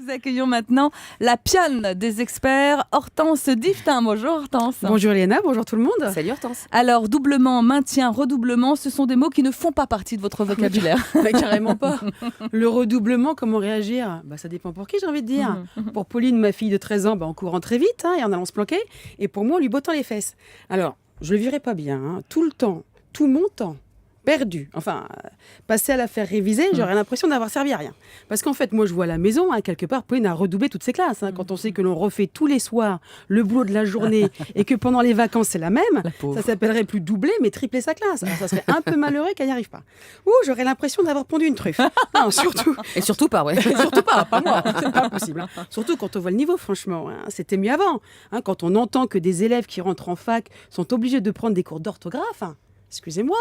Nous accueillons maintenant la pionne des experts, Hortense Diftin. Bonjour Hortense. Bonjour Léna, bonjour tout le monde. Salut Hortense. Alors, doublement, maintien, redoublement, ce sont des mots qui ne font pas partie de votre vocabulaire. Mais carrément pas. Le redoublement, comment réagir ? Ça dépend pour qui, j'ai envie de dire. Pour Pauline, ma fille de 13 ans, en courant très vite et en allant se planquer. Et pour moi, en lui bottant les fesses. Alors, je le vivrai pas bien, tout le temps, tout mon temps. Perdu. Passer à la faire réviser, j'aurais l'impression d'avoir servi à rien. Parce qu'en fait, moi, je vois à la maison, quelque part, Pauline a redoublé toutes ses classes. Quand on sait que l'on refait tous les soirs le boulot de la journée et que pendant les vacances, c'est la même, ça s'appellerait plus doubler, mais tripler sa classe. Alors, ça serait un peu malheureux qu'elle n'y arrive pas. Ou j'aurais l'impression d'avoir pondu une truffe. Non, surtout. Et surtout pas, ouais. Surtout pas moi. C'est pas possible. Surtout quand on voit le niveau, franchement. C'était mieux avant. Quand on entend que des élèves qui rentrent en fac sont obligés de prendre des cours d'orthographe. Excusez-moi.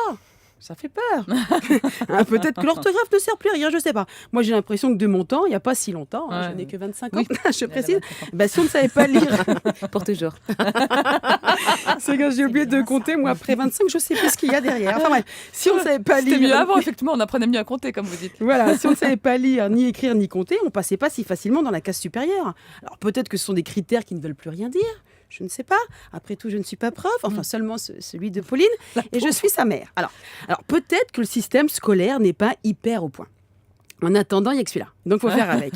Ça fait peur. Peut-être que l'orthographe ne sert plus à rien, je ne sais pas. Moi, j'ai l'impression que de mon temps, il n'y a pas si longtemps, je n'ai que 25 ans, je précise, si on ne savait pas lire... Pour toujours. C'est que j'ai oublié de compter, moi, après 25, je ne sais plus ce qu'il y a derrière. Enfin bref, si on ne savait pas lire... C'était mieux avant, effectivement, on apprenait mieux à compter, comme vous dites. Voilà, si on ne savait pas lire, ni écrire, ni compter, on ne passait pas si facilement dans la classe supérieure. Alors peut-être que ce sont des critères qui ne veulent plus rien dire. Je ne sais pas. Après tout, je ne suis pas prof, seulement celui de Pauline, et je suis sa mère. Alors peut-être que le système scolaire n'est pas hyper au point. En attendant, il n'y a que celui-là. Donc, il faut faire avec.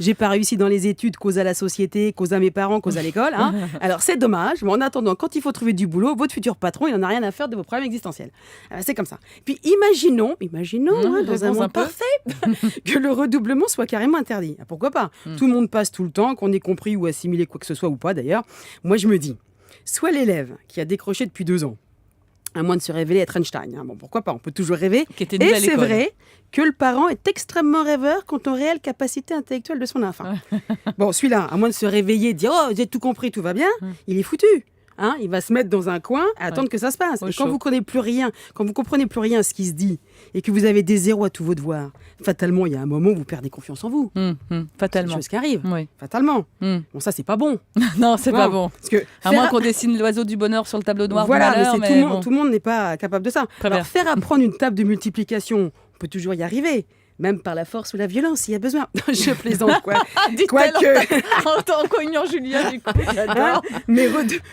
J'ai pas réussi dans les études, cause à la société, cause à mes parents, cause à l'école. Alors, c'est dommage. Mais en attendant, quand il faut trouver du boulot, votre futur patron, il n'en a rien à faire de vos problèmes existentiels. C'est comme ça. Puis, imaginons dans un monde parfait, que le redoublement soit carrément interdit. Pourquoi pas ? Tout le monde passe tout le temps, qu'on ait compris ou assimilé quoi que ce soit ou pas, d'ailleurs. Moi, je me dis, soit l'élève qui a décroché depuis 2 ans, à moins de se révéler être Einstein. Pourquoi pas, on peut toujours rêver. Et c'est vrai que le parent est extrêmement rêveur quant aux réelles capacités intellectuelles de son enfant. Celui-là, à moins de se réveiller et dire « Oh, j'ai tout compris, tout va bien », il est foutu. Il va se mettre dans un coin et attendre que ça se passe. Et quand vous comprenez plus rien à ce qui se dit et que vous avez des zéros à tous vos devoirs, fatalement, il y a un moment où vous perdez confiance en vous. Fatalement. C'est une chose qui arrive. Oui. Fatalement. Bon, ça, c'est pas bon. Non, c'est pas bon. Parce que à moins qu'on dessine l'oiseau du bonheur sur le tableau noir. Voilà, mais tout le monde n'est pas capable de ça. Alors, faire apprendre une table de multiplication, on peut toujours y arriver. Même par la force ou la violence, s'il y a besoin. Je plaisante, quoi. En cognant Julien, du coup, j'adore. Mais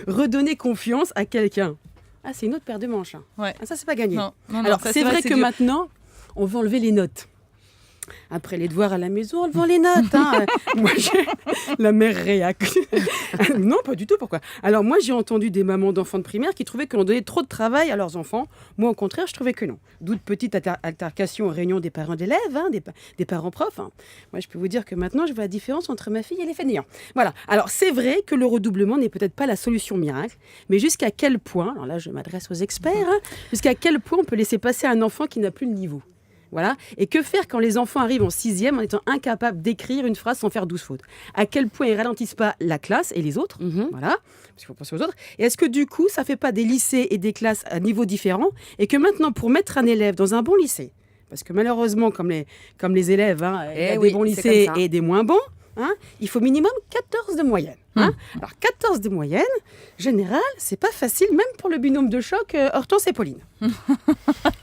redonner confiance à quelqu'un. C'est une autre paire de manches. Ouais. Ça, c'est pas gagné. Non, alors, ça, c'est vrai que maintenant, on veut enlever les notes. Après les devoirs à la maison, enlevant les notes. Moi, la mère réac. Non, pas du tout, pourquoi ? Alors moi, j'ai entendu des mamans d'enfants de primaire qui trouvaient que l'on donnait trop de travail à leurs enfants. Moi, au contraire, je trouvais que non. D'où de petites altercations aux réunions des parents d'élèves, des parents profs. Moi, je peux vous dire que maintenant, je vois la différence entre ma fille et les fainéants. Voilà. Alors, c'est vrai que le redoublement n'est peut-être pas la solution miracle, mais jusqu'à quel point, alors là, je m'adresse aux experts, jusqu'à quel point on peut laisser passer un enfant qui n'a plus le niveau ? Voilà. Et que faire quand les enfants arrivent en 6e en étant incapables d'écrire une phrase sans faire 12 fautes ? À quel point ils ralentissent pas la classe et les autres ? Voilà, parce qu'il faut penser aux autres. Et est-ce que du coup, ça fait pas des lycées et des classes à niveau différents ? Et que maintenant, pour mettre un élève dans un bon lycée, parce que malheureusement, comme les élèves, il y a des bons lycées et des moins bons, il faut minimum 14 de moyenne. Alors 14 de moyenne, général, c'est pas facile, même pour le binôme de choc Hortense et Pauline. Oui,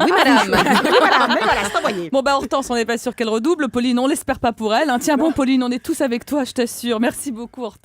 madame. Voilà, c'est envoyé. Hortense, on n'est pas sûr qu'elle redouble. Pauline, on l'espère pas pour elle. Tiens bon, Pauline, on est tous avec toi, je t'assure. Merci beaucoup, Hortense.